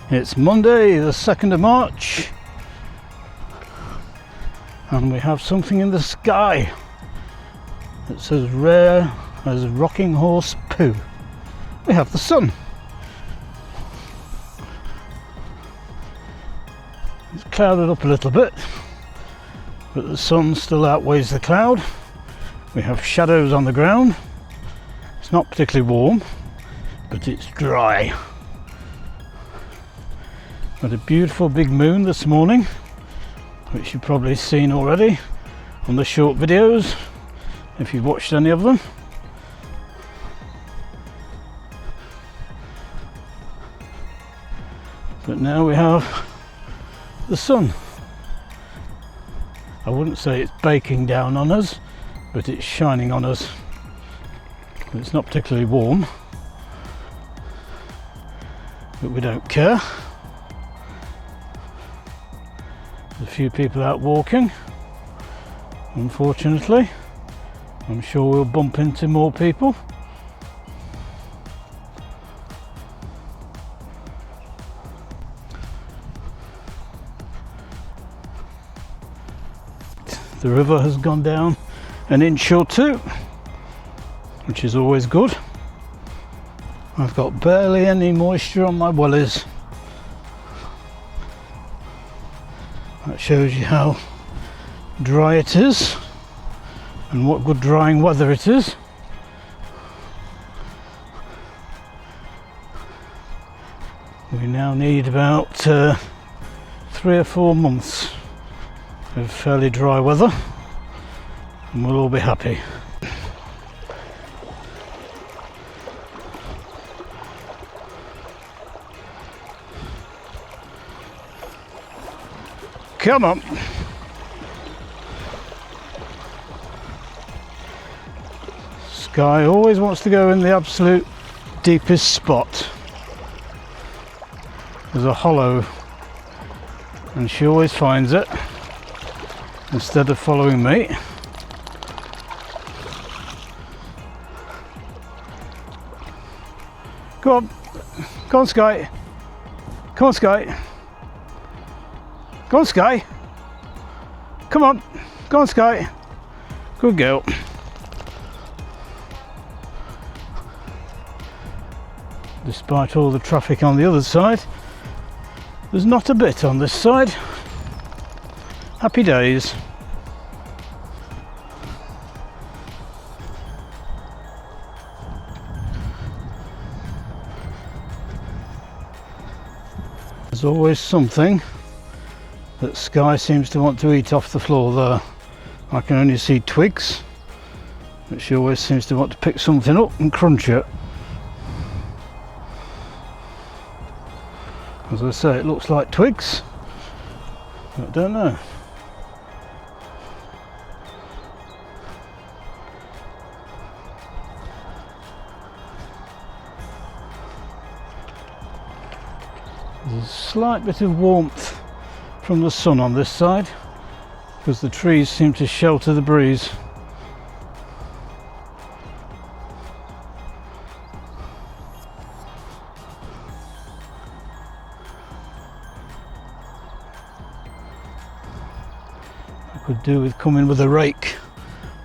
It's Monday the 2nd of March and we have something in the sky that's as rare as rocking horse poo. We have the sun. It's clouded up a little bit, but the sun still outweighs the cloud. We have shadows on the ground. It's not particularly warm, but it's dry. Had a beautiful big moon this morning, which you've probably seen already on the short videos if you've watched any of them. But now we have the sun. I wouldn't say it's baking down on us, but it's shining on us. It's not particularly warm, but we don't care. There's a few people out walking, unfortunately. I'm sure we'll bump into more people. The river has gone down an inch or two, which is always good. I've got barely any moisture on my wellies. That shows you how dry it is and what good drying weather it is. We now need about 3 or 4 months of fairly dry weather and we'll all be happy. Come on. Sky always wants to go in the absolute deepest spot. There's a hollow and she always finds it instead of following me. Go on. Go on, Sky. Come on, Sky. Go on, Sky. Come on. Go on, Sky. Good girl. Despite all the traffic on the other side, there's not a bit on this side. Happy days. There's always something that Sky seems to want to eat off the floor there. I can only see twigs, but she always seems to want to pick something up and crunch it. As I say, it looks like twigs, but I don't know. There's a slight bit of warmth from the sun on this side because the trees seem to shelter the breeze. I could do with coming with a rake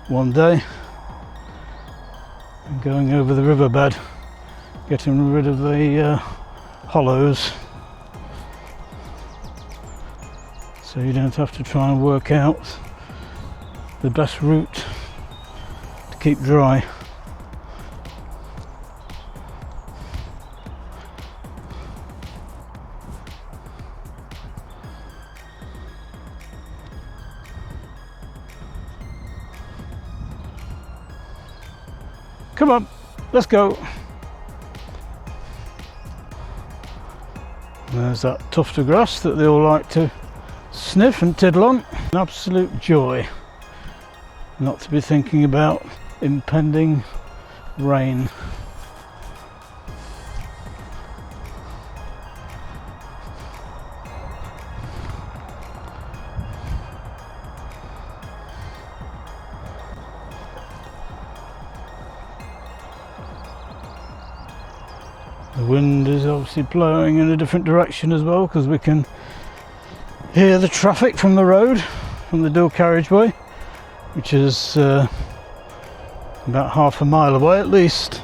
one day and going over the riverbed, getting rid of the hollows, so you don't have to try and work out the best route to keep dry. Come on, let's go. There's that tuft of grass that they all like to sniff and tiddle on. An absolute joy not to be thinking about impending rain. The wind is obviously blowing in a different direction as well, because we can hear the traffic from the road, from the dual carriageway, which is about half a mile away at least.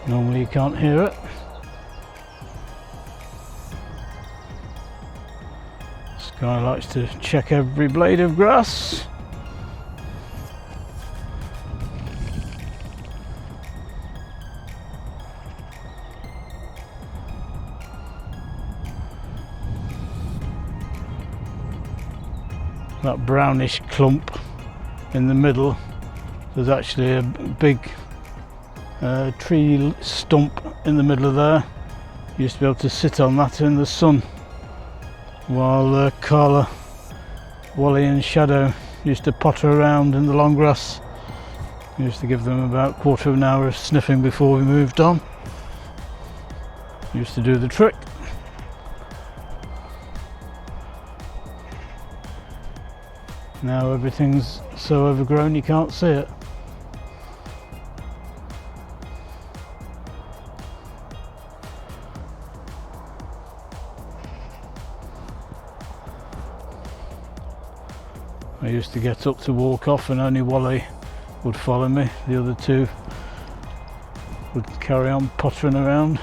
Normally you can't hear it. This guy likes to check every blade of grass. That brownish clump in the middle, there's actually a big tree stump in the middle of there. You used to be able to sit on that in the sun, while Carla, Wally and Shadow used to potter around in the long grass. We used to give them about a quarter of an hour of sniffing before we moved on. Used to do the trick. Now everything's so overgrown you can't see it. I used to get up to walk off and only Wally would follow me. The other two would carry on pottering around.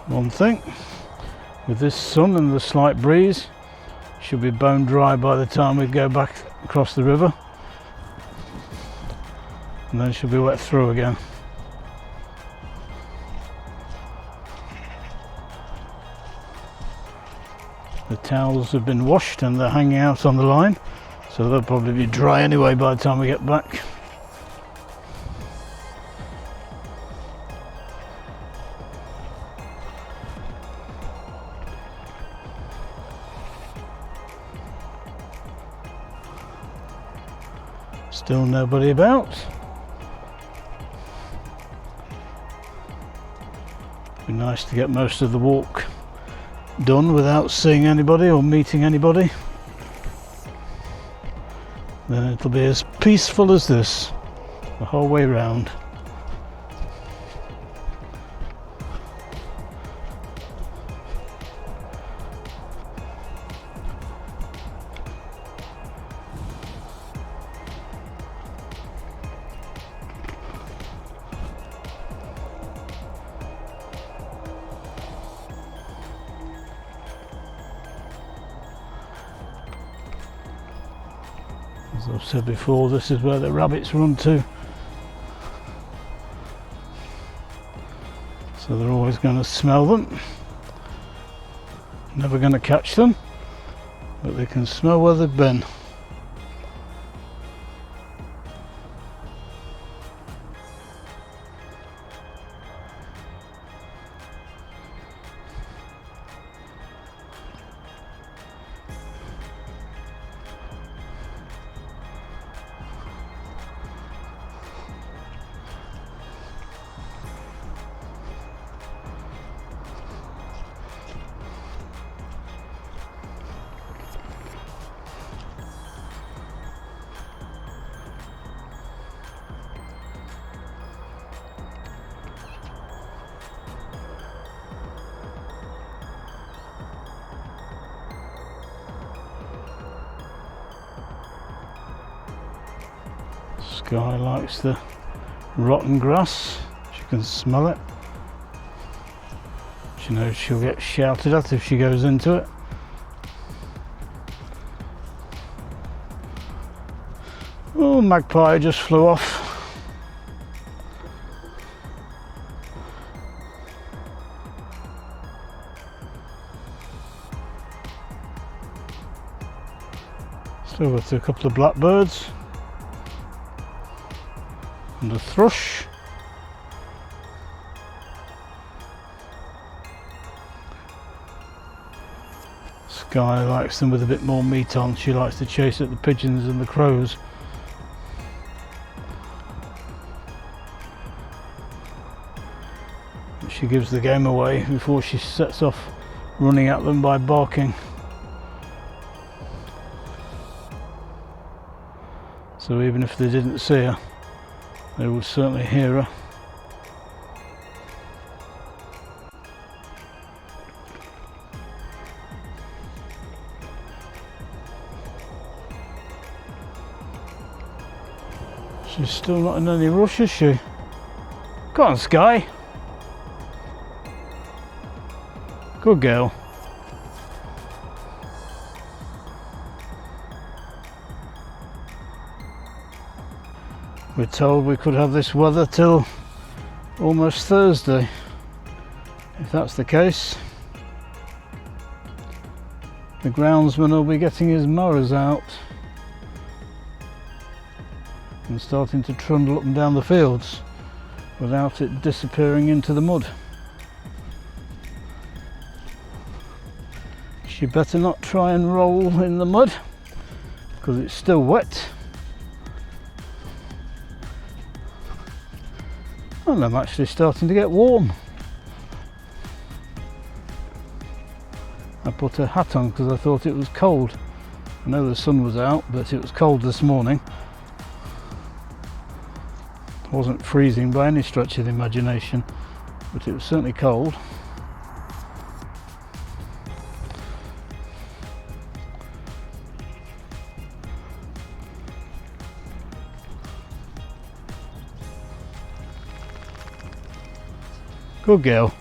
One thing, with this sun and the slight breeze, should be bone dry by the time we go back across the river, and then should be wet through again. The towels have been washed and they're hanging out on the line, so they'll probably be dry anyway by the time we get back. Still nobody about. Be nice to get most of the walk done without seeing anybody or meeting anybody. Then it'll be as peaceful as this the whole way round. As I've said before, this is where the rabbits run to. So they're always going to smell them. Never going to catch them, but they can smell where they've been. Sky likes the rotten grass. She can smell it. She knows she'll get shouted at if she goes into it. Oh, magpie just flew off. Still got a couple of blackbirds. And a thrush. Sky likes them with a bit more meat on. She likes to chase at the pigeons and the crows. She gives the game away before she sets off running at them by barking. So even if they didn't see her, they would certainly hear her. She's still not in any rush, is she? Go on, Sky. Good girl. We're told we could have this weather till almost Thursday. If that's the case, the groundsman will be getting his mowers out and starting to trundle up and down the fields without it disappearing into the mud. She better not try and roll in the mud because it's still wet. And I'm actually starting to get warm. I put a hat on because I thought it was cold. I know the sun was out, but it was cold this morning. It wasn't freezing by any stretch of the imagination, but it was certainly cold. Good girl.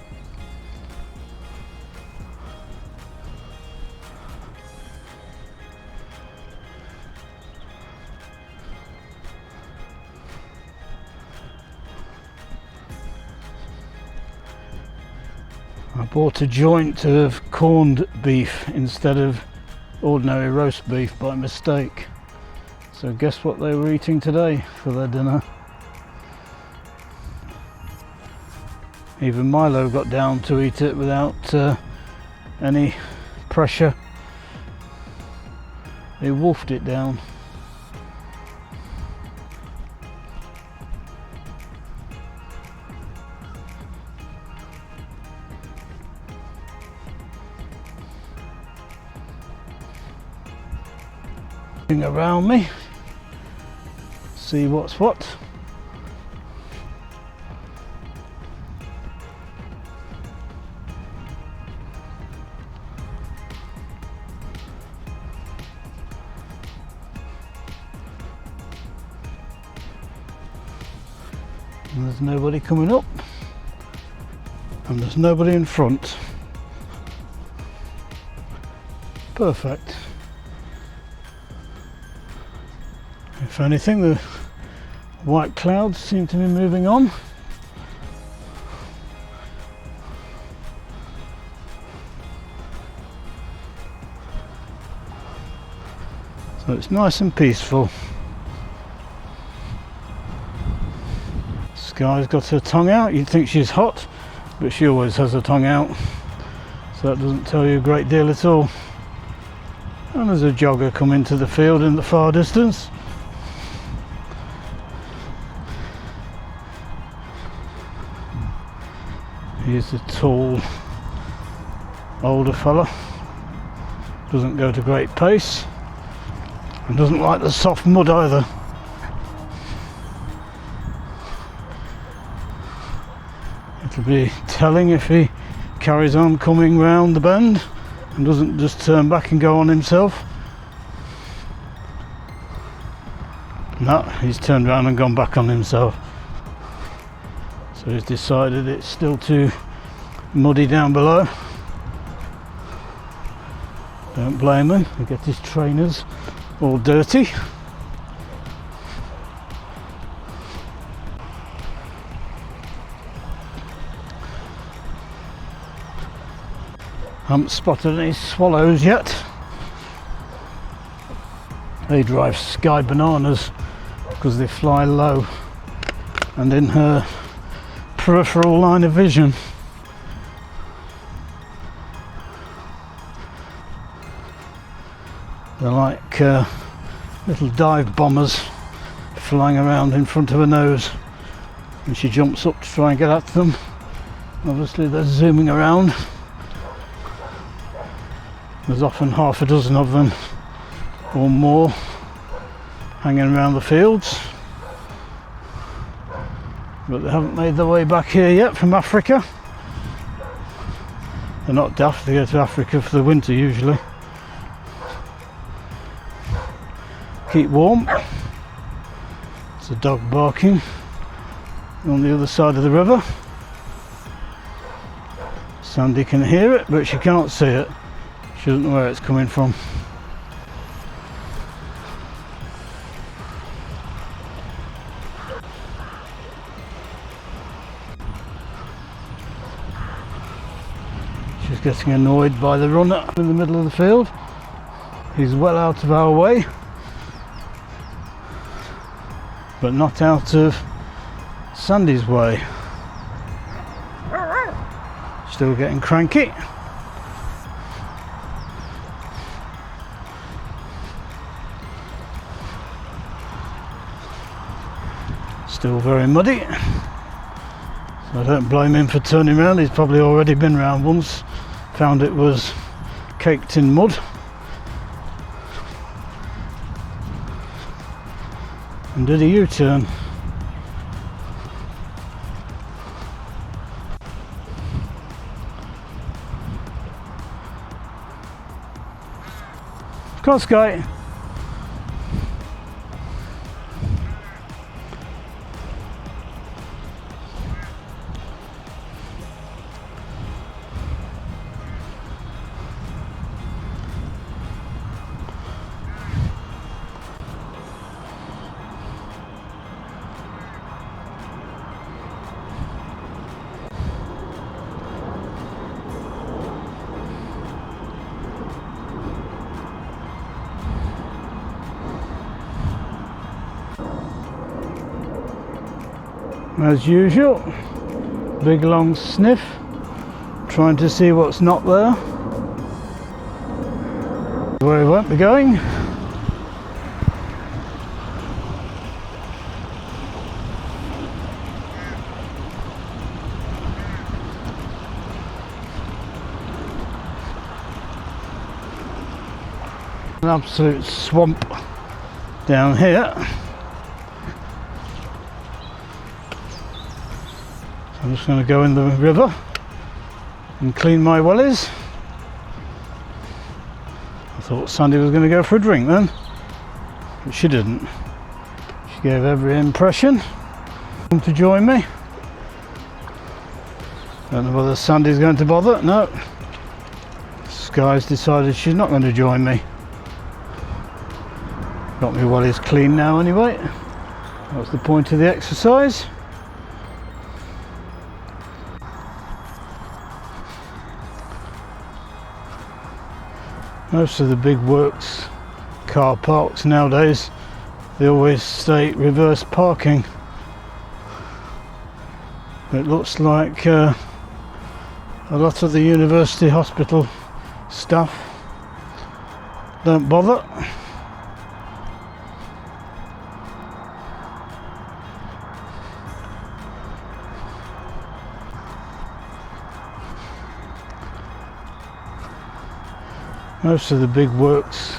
I bought a joint of corned beef instead of ordinary roast beef by mistake. So guess what they were eating today for their dinner? Even Milo got down to eat it without any pressure. They wolfed it down. Around me, see what's what. And there's nobody coming up, and there's nobody in front. Perfect. If anything, the white clouds seem to be moving on. So it's nice and peaceful. Sky's got her tongue out. You'd think she's hot, but she always has her tongue out. So that doesn't tell you a great deal at all. And there's a jogger coming to the field in the far distance. He's a tall, older fella. Doesn't go to great pace and doesn't like the soft mud either. It'll be telling if he carries on coming round the bend and doesn't just turn back and go on himself. No, he's turned around and gone back on himself. So he's decided it's still too muddy down below. Don't blame him, he gets his trainers all dirty. Haven't spotted any swallows yet. They drive Sky bananas because they fly low and in her peripheral line of vision. They're like little dive bombers flying around in front of her nose, and she jumps up to try and get at them. Obviously they're zooming around. There's often half a dozen of them or more hanging around the fields, but they haven't made their way back here yet from Africa. They're not daft, they go to Africa for the winter usually. Keep warm. There's a dog barking on the other side of the river. Sandy can hear it, but she can't see it. She doesn't know where it's coming from. She's getting annoyed by the runner in the middle of the field. He's well out of our way, but not out of Sandy's way. Still getting cranky. Still very muddy. So I don't blame him for turning around. He's probably already been round once, found it was caked in mud, and did a U-turn. Come on, Sky. As usual, big long sniff, trying to see what's not there. Where he won't be going. An absolute swamp down here. I'm just going to go in the river and clean my wellies. I thought Sandy was going to go for a drink then, but she didn't. She gave every impression to join me. Don't know whether Sandy's going to bother. No. Sky's decided she's not going to join me. Got my wellies clean now anyway. That's the point of the exercise. Most of the big works car parks nowadays, they always state reverse parking. It looks like a lot of the university hospital staff don't bother. Most of the big works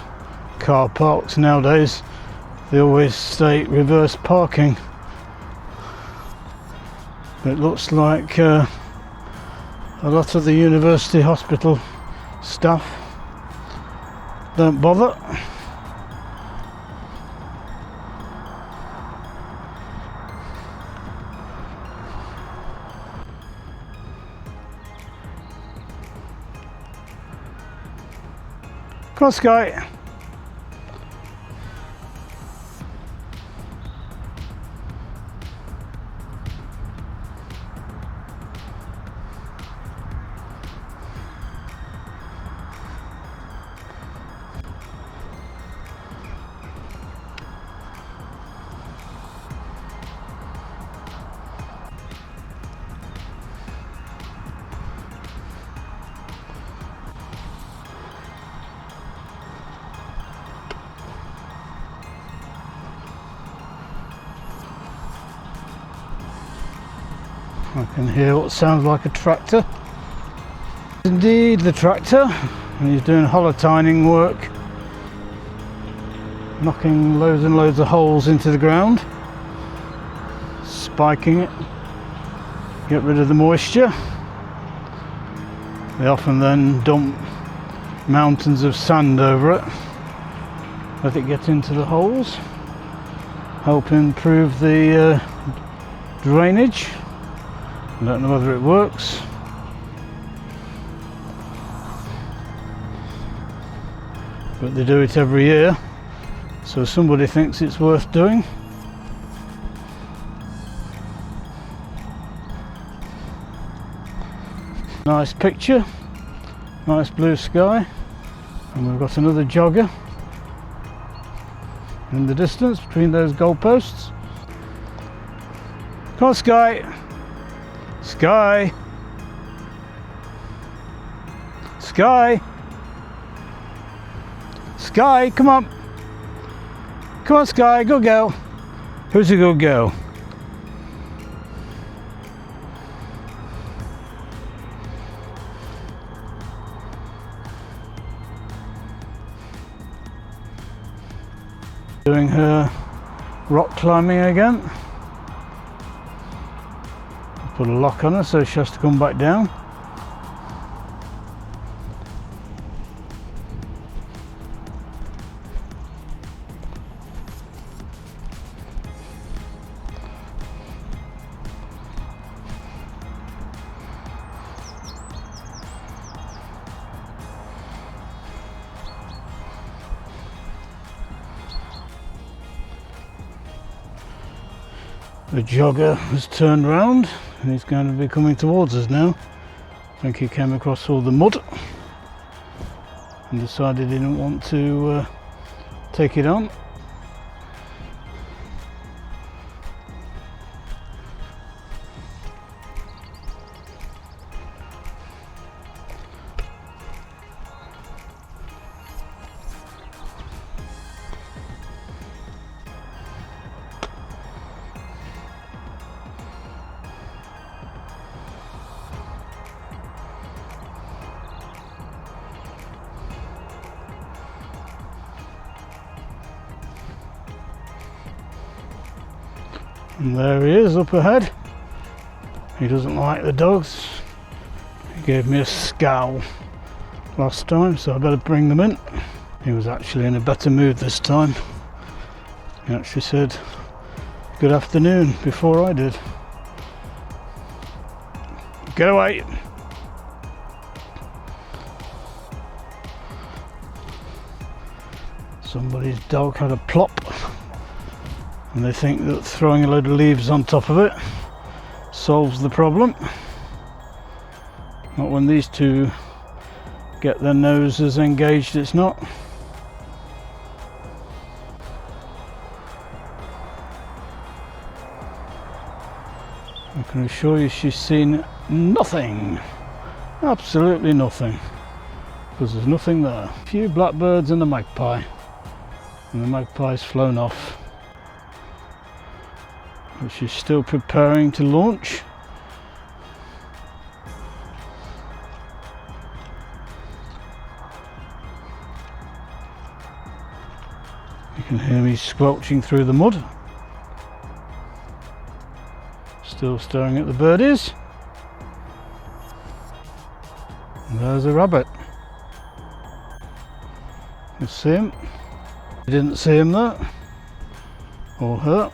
car parks nowadays, they always state reverse parking. It looks like a lot of the university hospital staff don't bother. Come on, Sky. I can hear what sounds like a tractor. Indeed, the tractor. And he's doing holotining work, knocking loads and loads of holes into the ground, spiking it, get rid of the moisture. They often then dump mountains of sand over it, let it get into the holes, help improve the drainage. I don't know whether it works. But they do it every year, so somebody thinks it's worth doing. Nice picture, nice blue sky, and we've got another jogger in the distance between those goalposts. Come on, Sky! Sky! Sky! Sky, come on! Come on, Sky, good girl! Who's a good girl? Doing her rock climbing again. Put a lock on her so she has to come back down. The jogger has turned round and he's going to be coming towards us now. I think he came across all the mud and decided he didn't want to take it on. And there he is up ahead. He doesn't like the dogs. He gave me a scowl last time, so I better bring them in. He was actually in a better mood this time. He actually said good afternoon before I did. Get away! Somebody's dog had a plop, and they think that throwing a load of leaves on top of it solves the problem. Not when these two get their noses engaged, it's not. I can assure you she's seen nothing, absolutely nothing, because there's nothing there. A few blackbirds and a magpie, and the magpie's flown off. But she's still preparing to launch. You can hear me squelching through the mud. Still staring at the birdies. And there's a rabbit. You see him? You didn't see him there, or her.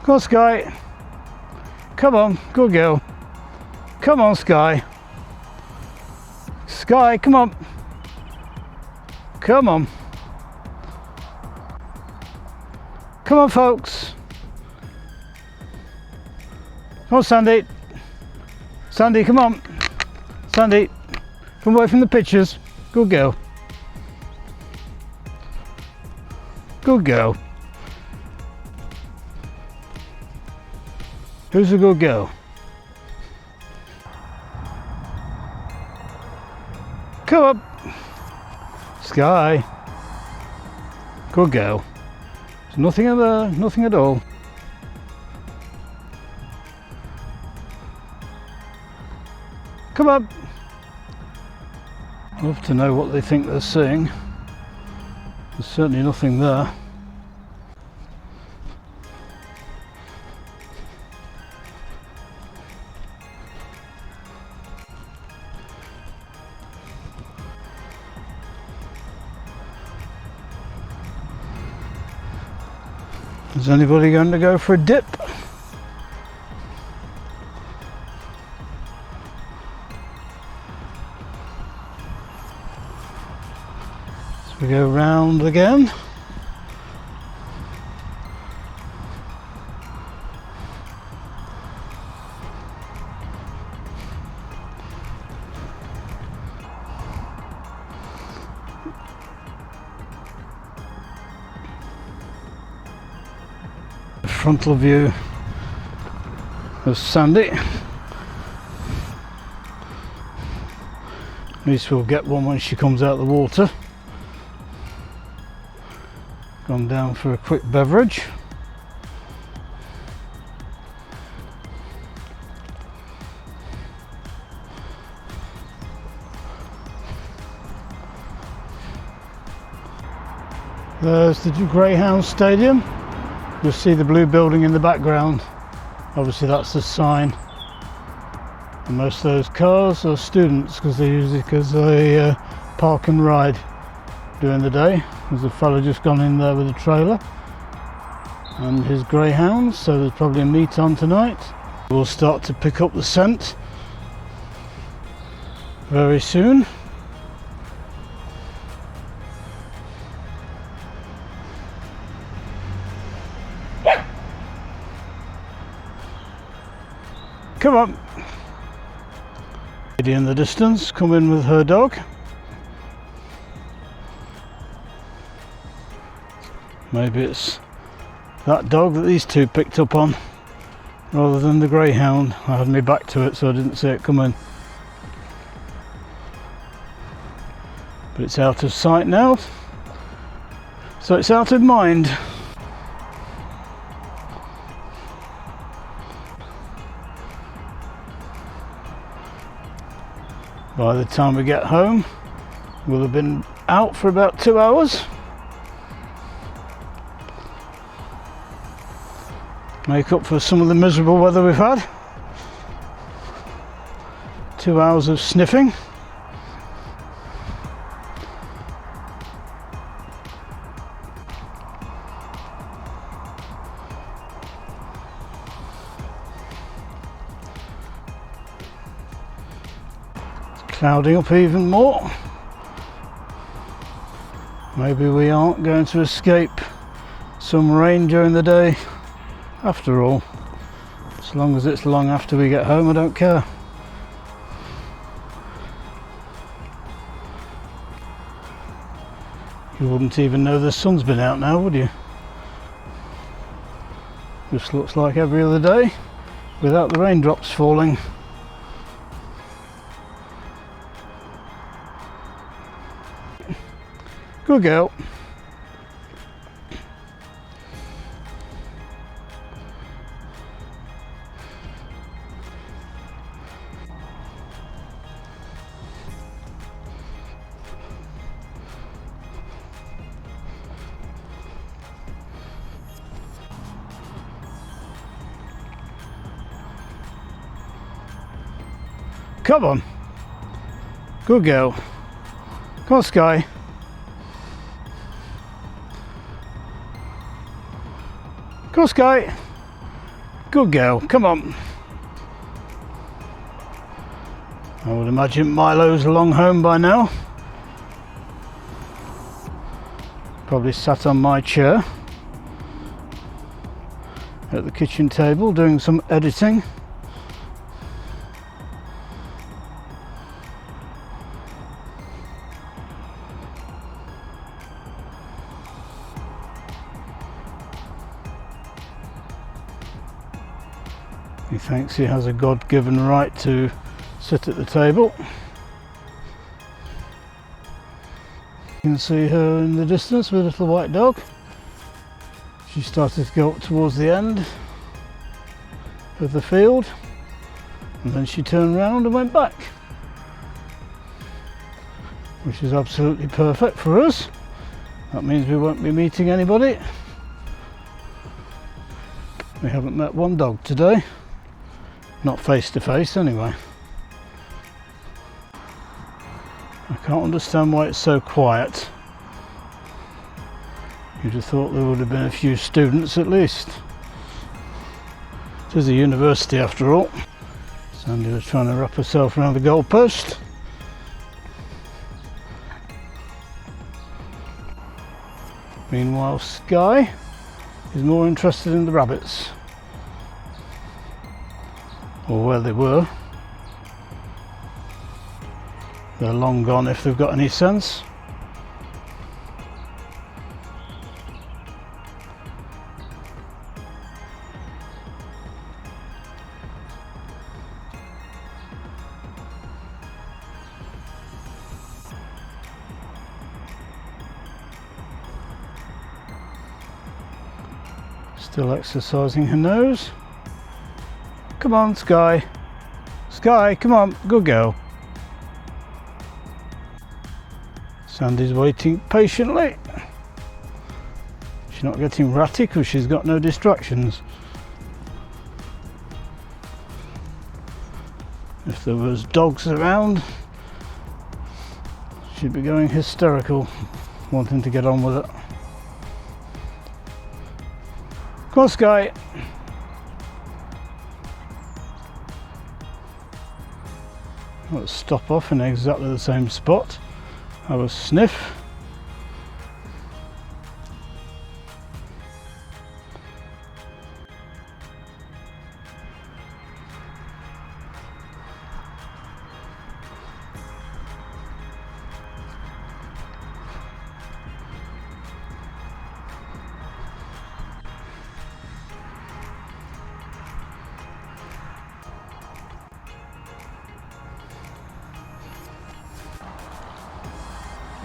Come on, Sky. Come on, good girl. Come on, Sky. Sky, come on. Come on. Come on, folks. Come on, Sandy. Sandy, come on. Sandy, come away from the pictures. Good girl. Good girl. Who's a good girl? Come up. Sky. Good girl. Nothing in there, nothing at all. Come on! I'd love to know what they think they're seeing. There's certainly nothing there. Is anybody going to go for a dip? So we go round again. Frontal view of Sandy. At least we'll get one when she comes out of the water. Gone down for a quick beverage. There's the Greyhound Stadium. You'll see the blue building in the background. Obviously that's the sign. And most of those cars are students because they use it as a park and ride during the day. There's a fella just gone in there with a trailer and his greyhounds, so there's probably a meet on tonight. We'll start to pick up the scent very soon. Come on! Lady in the distance, come in with her dog. Maybe it's that dog that these two picked up on rather than the greyhound. I had my back to it so I didn't see it come in. But it's out of sight now, so it's out of mind. By the time we get home, we'll have been out for about 2 hours. Make up for some of the miserable weather we've had. 2 hours of sniffing. Clouding up even more. Maybe we aren't going to escape some rain during the day after all. As long as it's long after we get home, I don't care. You wouldn't even know the sun's been out now, would you? Just looks like every other day without the raindrops falling. Good girl. Come on. Good girl. Come on, Sky. Come on, Sky. Good girl. Come on. I would imagine Milo's along home by now. Probably sat on my chair at the kitchen table doing some editing. He thinks he has a God-given right to sit at the table. You can see her in the distance with a little white dog. She started to go up towards the end of the field, and then she turned round and went back, which is absolutely perfect for us. That means we won't be meeting anybody. We haven't met one dog today, not face to face anyway. I can't understand why it's so quiet. You'd have thought there would have been a few students at least. It is a university after all. Sandy was trying to wrap herself around the goalpost. Meanwhile, Sky is more interested in the rabbits, or where they were. They're long gone if they've got any sense. Still exercising her nose. Come on, Sky. Sky, come on, good girl. Sandy's waiting patiently. She's not getting ratty because she's got no distractions. If there was dogs around, she'd be going hysterical, wanting to get on with it. Come on, Sky. Let's stop off in exactly the same spot. Have a sniff.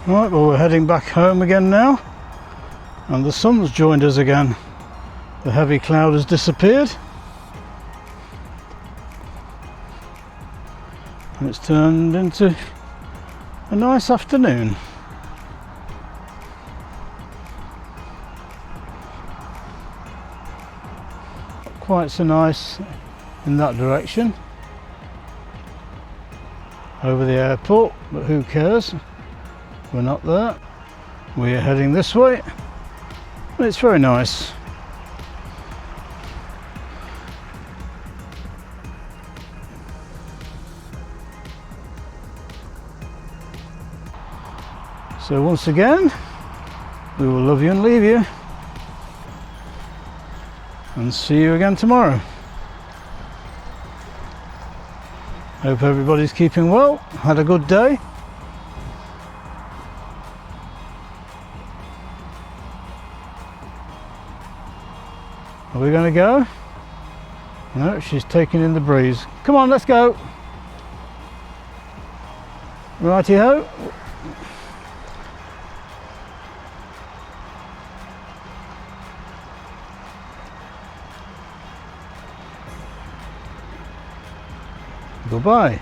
Right, well, we're heading back home again now, and the sun's joined us again. The heavy cloud has disappeared, and it's turned into a nice afternoon. Not quite so nice in that direction over the airport, but who cares? We're not there. We're heading this way, and it's very nice. So once again, we will love you and leave you, and see you again tomorrow. Hope everybody's keeping well, had a good day. Are we going to go? No, she's taking in the breeze. Come on, let's go. Righty-ho. Goodbye.